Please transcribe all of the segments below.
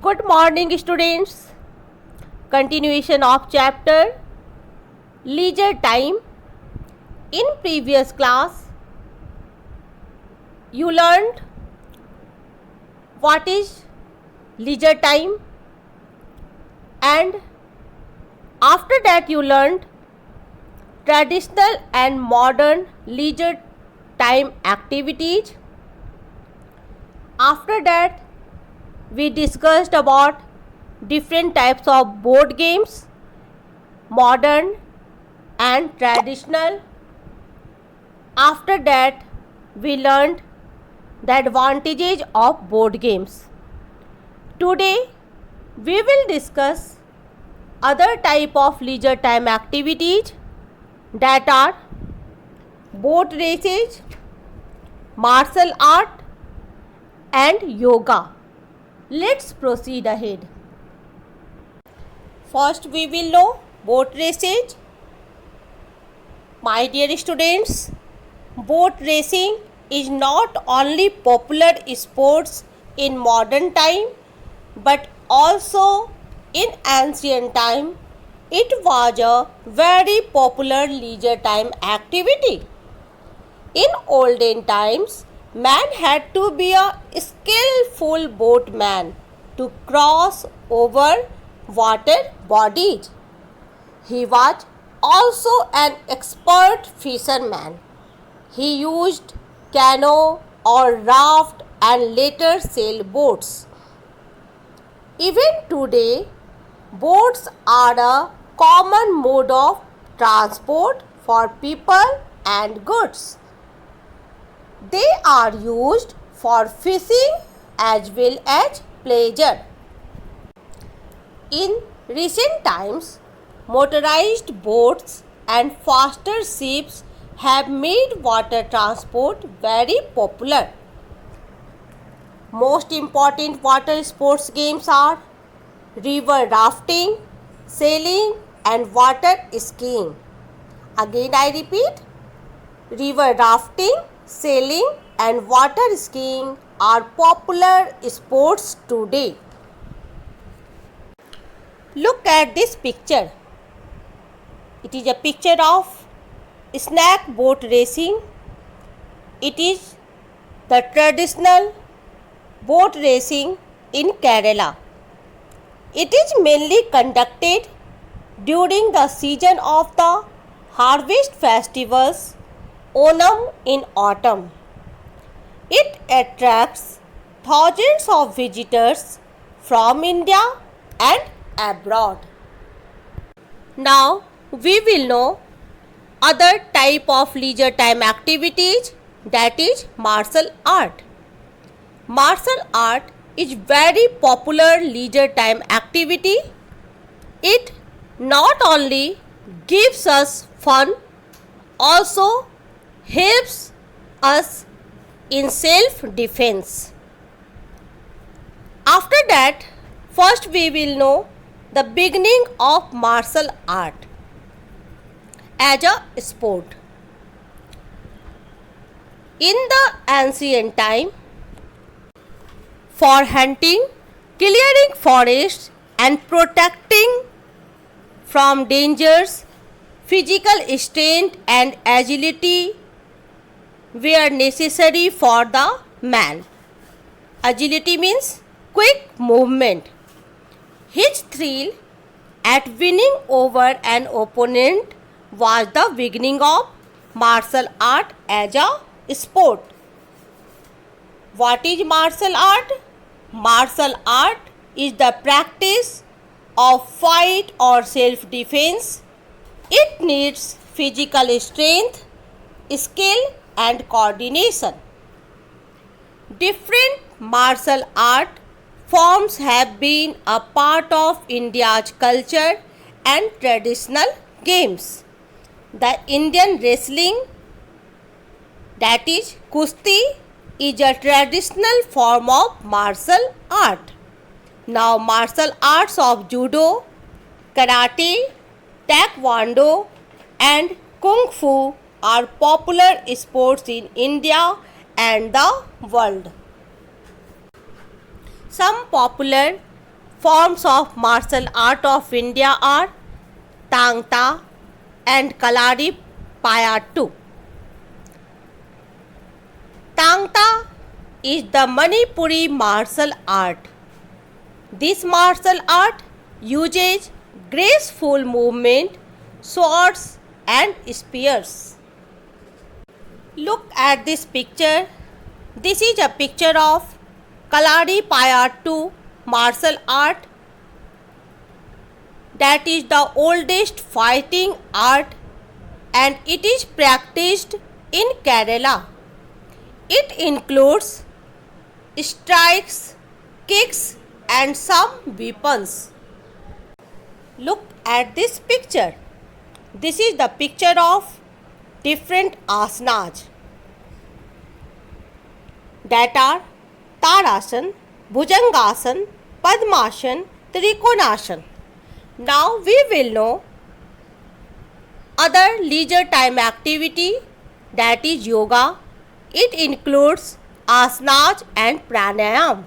Good morning, students. Continuation of chapter Leisure Time. In previous class, you learned what is leisure time, and after that, you learned traditional and modern leisure time activities. After that, we discussed about different types of board games, modern and traditional. After that, we learned the advantages of board games. Today, we will discuss other type of leisure time activities, that are boat races, martial art and yoga. Let's proceed ahead. First, we will know boat races. My dear students, boat racing is not only popular sports in modern time but also in ancient time. It was a very popular leisure time activity. In olden times, man had to be a skillful boatman to cross over water bodies. He was also an expert fisherman. He used canoe or raft and later sailboats. Even today, boats are a common mode of transport for people and goods. They are used for fishing as well as pleasure. In recent times, motorized boats and faster ships have made water transport very popular. Most important water sports games are river rafting, sailing and water skiing. Again I repeat, river rafting, sailing and water skiing are popular sports today. Look at this picture. It is a picture of snack boat racing. It is the traditional boat racing in Kerala. It is mainly conducted during the season of the harvest festivals, Onam in autumn. It attracts thousands of visitors from India and abroad. Now we will know other type of leisure time activities, that is martial art. Martial art is very popular leisure time activity. It not only gives us fun, also helps us in self-defense. After that, first we will know the beginning of martial art as a sport. In the ancient time, for hunting, clearing forests and protecting from dangers, physical strength and agility were necessary for the man. Agility means quick movement. His thrill at winning over an opponent was the beginning of martial art as a sport. What is martial art? Martial art is the practice of fight or self-defense. It needs physical strength, skill and coordination. Different martial art forms have been a part of India's culture and traditional games. The Indian wrestling, that is Kusti, is a traditional form of martial art. Now martial arts of judo, karate, taekwondo and kung fu are popular sports in India and the world. Some popular forms of martial art of India are Tang Ta and Kalari Payattu. Tang Ta is the Manipuri martial art. This martial art uses graceful movement, swords and spears. Look at this picture. This is a picture of Kalari Payattu martial art, that is the oldest fighting art, and it is practiced in Kerala. It includes strikes, kicks and some weapons. Look at this picture. This is the picture of different asanas, that are Tadasana, Bhujangasana, Padmasana, Trikonasana. Now we will know other leisure time activity, that is yoga. It includes asanas and pranayam.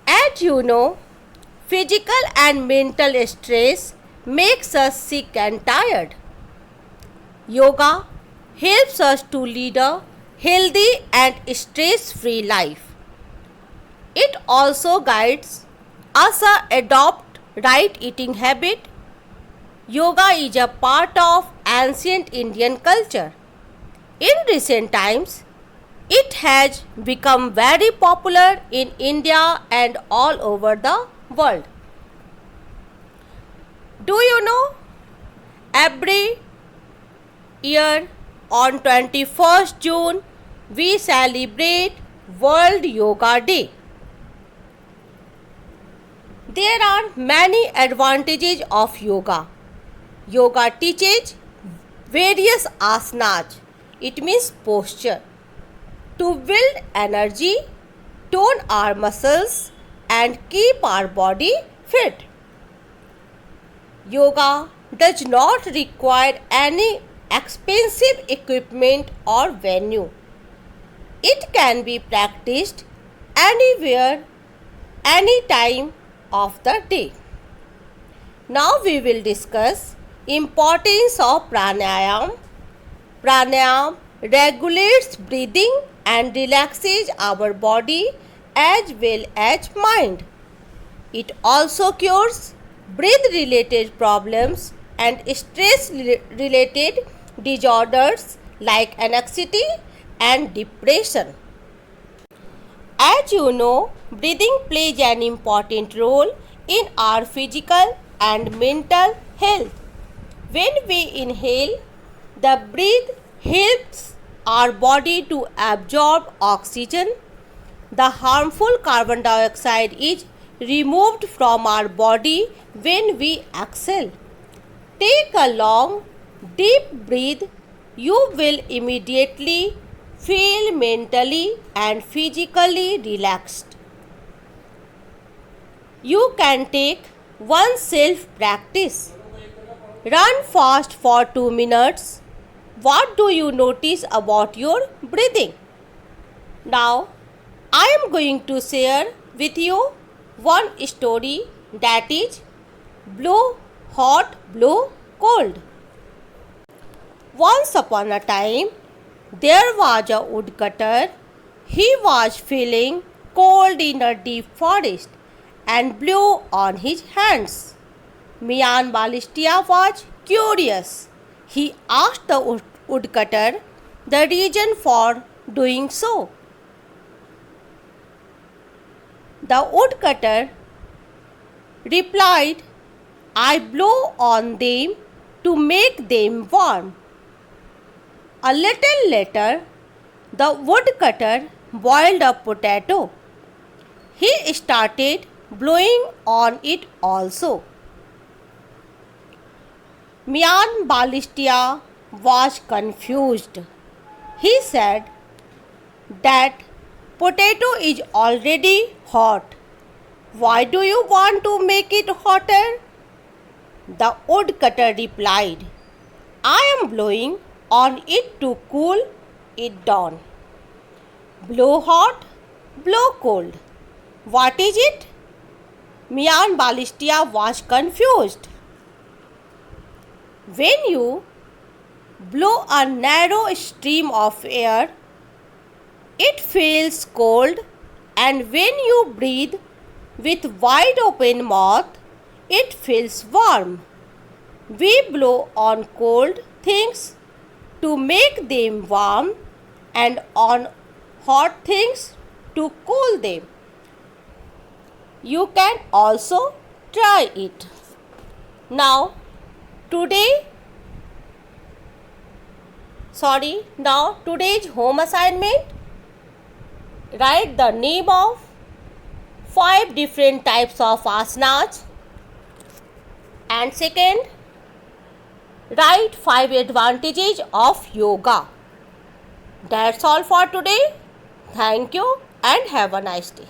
As you know, physical and mental stress makes us sick and tired. Yoga helps us to lead a healthy and stress-free life. It also guides us to adopt right eating habit. Yoga is a part of ancient Indian culture. In recent times, it has become very popular in India and all over the world. Do you know, every year on 21st June we celebrate World Yoga Day. There are many advantages of yoga. Yoga teaches various asanas, it means posture, to build energy, tone our muscles and keep our body fit. Yoga does not require any expensive equipment or venue. It can be practiced anywhere, anytime of the day. Now we will discuss importance of pranayam. Pranayam regulates breathing and relaxes our body as well as mind. It also cures breath related problems and stress related disorders like anxiety and depression. As you know, breathing plays an important role in our physical and mental health. When we inhale, the breath helps our body to absorb oxygen. The harmful carbon dioxide is removed from our body when we exhale. Take a long, deep breath. You will immediately feel mentally and physically relaxed. You can take one self practice. Run fast for 2 minutes. What do you notice about your breathing? Now, I am going to share with you one story, that is blow hot, blow cold. Once upon a time, there was a woodcutter. He was feeling cold in a deep forest and blew on his hands. Mian Balistia was curious. He asked the woodcutter the reason for doing so. The woodcutter replied, I blow on them to make them warm. A little later, the woodcutter boiled a potato. He started blowing on it also. Mian Balistia was confused. He said that potato is already hot. Why do you want to make it hotter? The woodcutter replied, I am blowing on it to cool it down. Blow hot, Blow cold. What is it? Mian Balistia was confused. When you blow a narrow stream of air, it feels cold, and when you breathe with wide open mouth, it feels warm. We blow on cold things to make them warm and on hot things to cool them. You can also try it. Now today's home assignment, write the name of 5 different types of asanas, and second, write 5 advantages of yoga. That's all for today. Thank you and have a nice day.